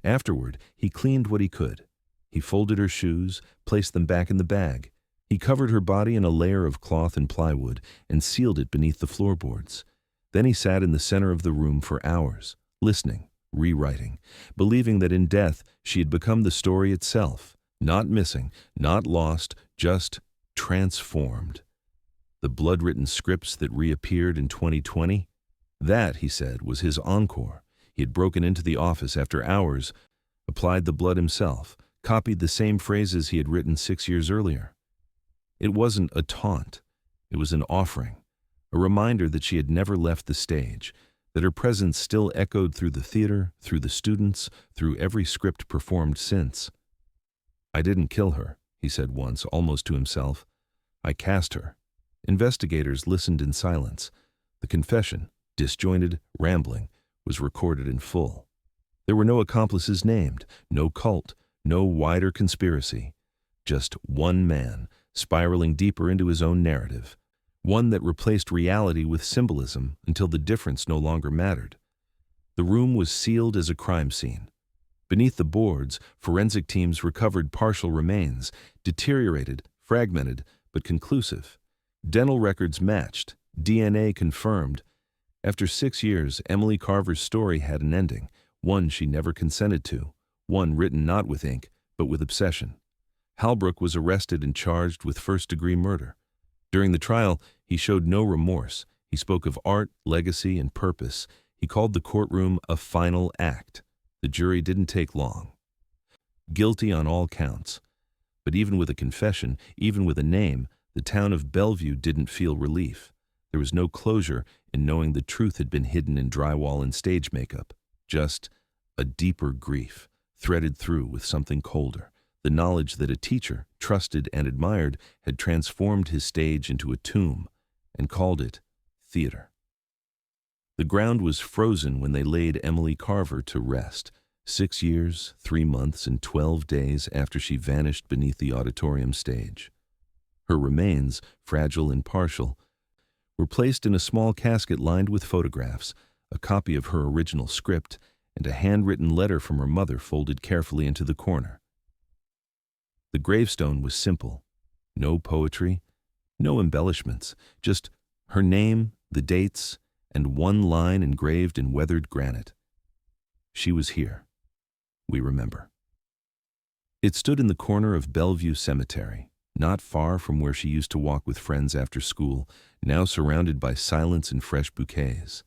S1: Afterward, he cleaned what he could. He folded her shoes, placed them back in the bag. He covered her body in a layer of cloth and plywood and sealed it beneath the floorboards. Then he sat in the center of the room for hours, listening, rewriting, believing that in death she had become the story itself, not missing, not lost, just transformed. The blood-written scripts that reappeared in 2020, that, he said, was his encore. He had broken into the office after hours, applied the blood himself, copied the same phrases he had written 6 years earlier. It wasn't a taunt. It was an offering, a reminder that she had never left the stage, that her presence still echoed through the theater, through the students, through every script performed since. "I didn't kill her," he said once, almost to himself. "I cast her." Investigators listened in silence. The confession, disjointed, rambling, was recorded in full. There were no accomplices named, no cult, no wider conspiracy. Just one man, spiraling deeper into his own narrative. One that replaced reality with symbolism until the difference no longer mattered. The room was sealed as a crime scene. Beneath the boards, forensic teams recovered partial remains, deteriorated, fragmented, but conclusive. Dental records matched, DNA confirmed. After 6 years, Emily Carver's story had an ending, one she never consented to, one written not with ink, but with obsession. Halbrook was arrested and charged with first-degree murder. During the trial, he showed no remorse. He spoke of art, legacy, and purpose. He called the courtroom a final act. The jury didn't take long. Guilty on all counts. But even with a confession, even with a name, the town of Bellevue didn't feel relief. There was no closure in knowing the truth had been hidden in drywall and stage makeup. Just a deeper grief, threaded through with something colder. The knowledge that a teacher, trusted and admired, had transformed his stage into a tomb and called it theater. The ground was frozen when they laid Emily Carver to rest, 6 years, 3 months, and 12 days after she vanished beneath the auditorium stage. Her remains, fragile and partial, were placed in a small casket lined with photographs, a copy of her original script, and a handwritten letter from her mother folded carefully into the corner. The gravestone was simple. No poetry, no embellishments, just her name, the dates, and one line engraved in weathered granite. She was here. We remember. It stood in the corner of Bellevue Cemetery, not far from where she used to walk with friends after school, now surrounded by silence and fresh bouquets.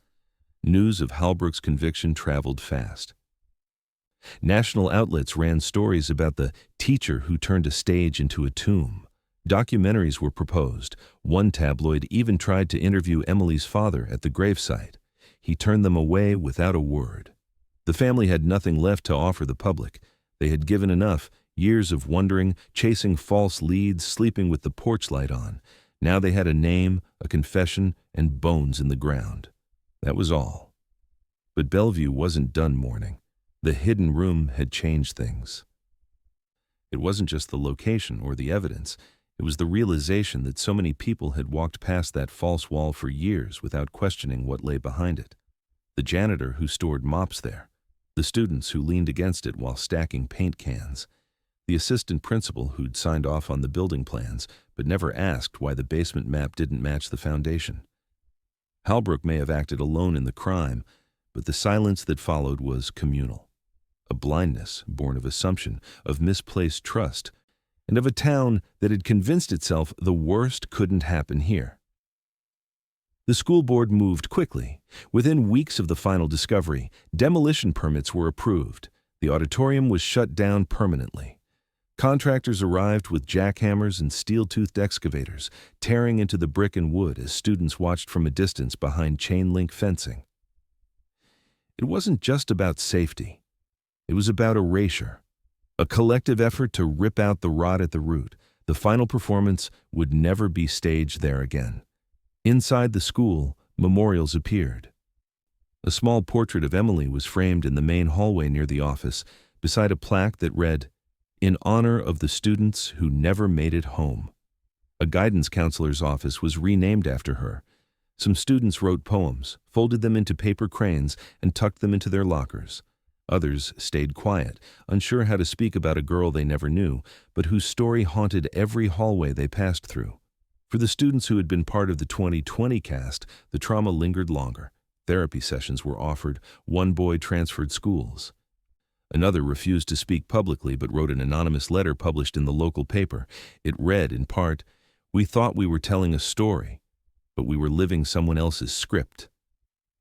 S1: News of Halbrook's conviction traveled fast. National outlets ran stories about the teacher who turned a stage into a tomb. Documentaries were proposed. One tabloid even tried to interview Emily's father at the gravesite. He turned them away without a word. The family had nothing left to offer the public. They had given enough, years of wondering, chasing false leads, sleeping with the porch light on. Now they had a name, a confession, and bones in the ground. That was all. But Bellevue wasn't done mourning. The hidden room had changed things. It wasn't just the location or the evidence. It was the realization that so many people had walked past that false wall for years without questioning what lay behind it. The janitor who stored mops there. The students who leaned against it while stacking paint cans. The assistant principal who'd signed off on the building plans but never asked why the basement map didn't match the foundation. Halbrook may have acted alone in the crime, but the silence that followed was communal. A blindness born of assumption, of misplaced trust, and of a town that had convinced itself the worst couldn't happen here. The school board moved quickly. Within weeks of the final discovery, demolition permits were approved. The auditorium was shut down permanently. Contractors arrived with jackhammers and steel-toothed excavators, tearing into the brick and wood as students watched from a distance behind chain-link fencing. It wasn't just about safety. It was about erasure. A collective effort to rip out the rot at the root. The final performance would never be staged there again. Inside the school, memorials appeared. A small portrait of Emily was framed in the main hallway near the office, beside a plaque that read, "In honor of the students who never made it home." A guidance counselor's office was renamed after her. Some students wrote poems, folded them into paper cranes, and tucked them into their lockers. Others stayed quiet, unsure how to speak about a girl they never knew, but whose story haunted every hallway they passed through. For the students who had been part of the 2020 cast, the trauma lingered longer. Therapy sessions were offered. One boy transferred schools. Another refused to speak publicly but wrote an anonymous letter published in the local paper. It read, in part, "We thought we were telling a story, but we were living someone else's script."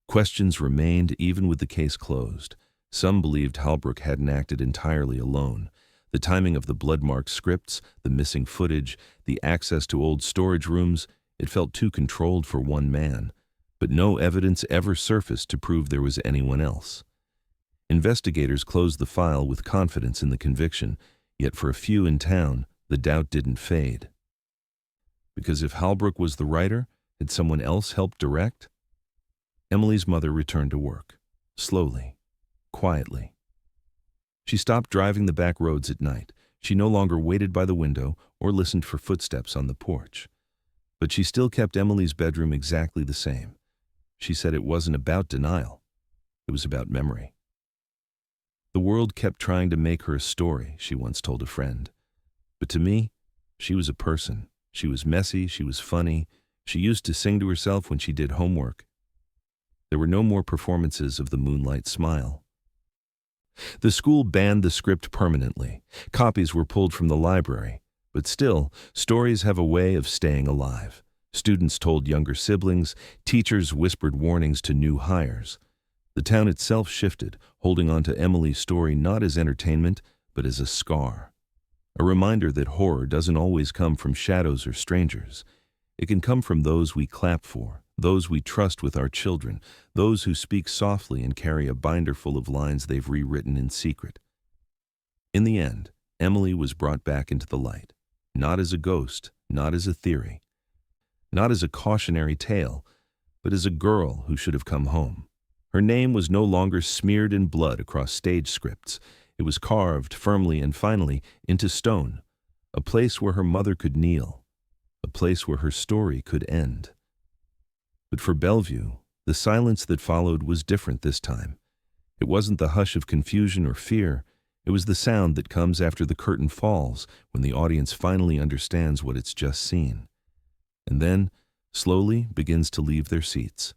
S1: Questions remained even with the case closed. Some believed Halbrook hadn't acted entirely alone. The timing of the blood-marked scripts, the missing footage, the access to old storage rooms, it felt too controlled for one man. But no evidence ever surfaced to prove there was anyone else. Investigators closed the file with confidence in the conviction, yet for a few in town, the doubt didn't fade. Because if Halbrook was the writer, had someone else helped direct? Emily's mother returned to work, slowly. Quietly. She stopped driving the back roads at night. She no longer waited by the window or listened for footsteps on the porch. But she still kept Emily's bedroom exactly the same. She said it wasn't about denial. It was about memory. The world kept trying to make her a story, she once told a friend. But to me, she was a person. She was messy, she was funny. She used to sing to herself when she did homework. There were no more performances of the moonlight smile. The school banned the script permanently. Copies were pulled from the library. But still, stories have a way of staying alive. Students told younger siblings, teachers whispered warnings to new hires. The town itself shifted, holding on to Emily's story not as entertainment, but as a scar. A reminder that horror doesn't always come from shadows or strangers. It can come from those we clap for, those we trust with our children, those who speak softly and carry a binder full of lines they've rewritten in secret. In the end, Emily was brought back into the light, not as a ghost, not as a theory, not as a cautionary tale, but as a girl who should have come home. Her name was no longer smeared in blood across stage scripts. It was carved firmly and finally into stone, a place where her mother could kneel, a place where her story could end. But for Bellevue, the silence that followed was different this time. It wasn't the hush of confusion or fear. It was the sound that comes after the curtain falls, when the audience finally understands what it's just seen. And then, slowly, begins to leave their seats.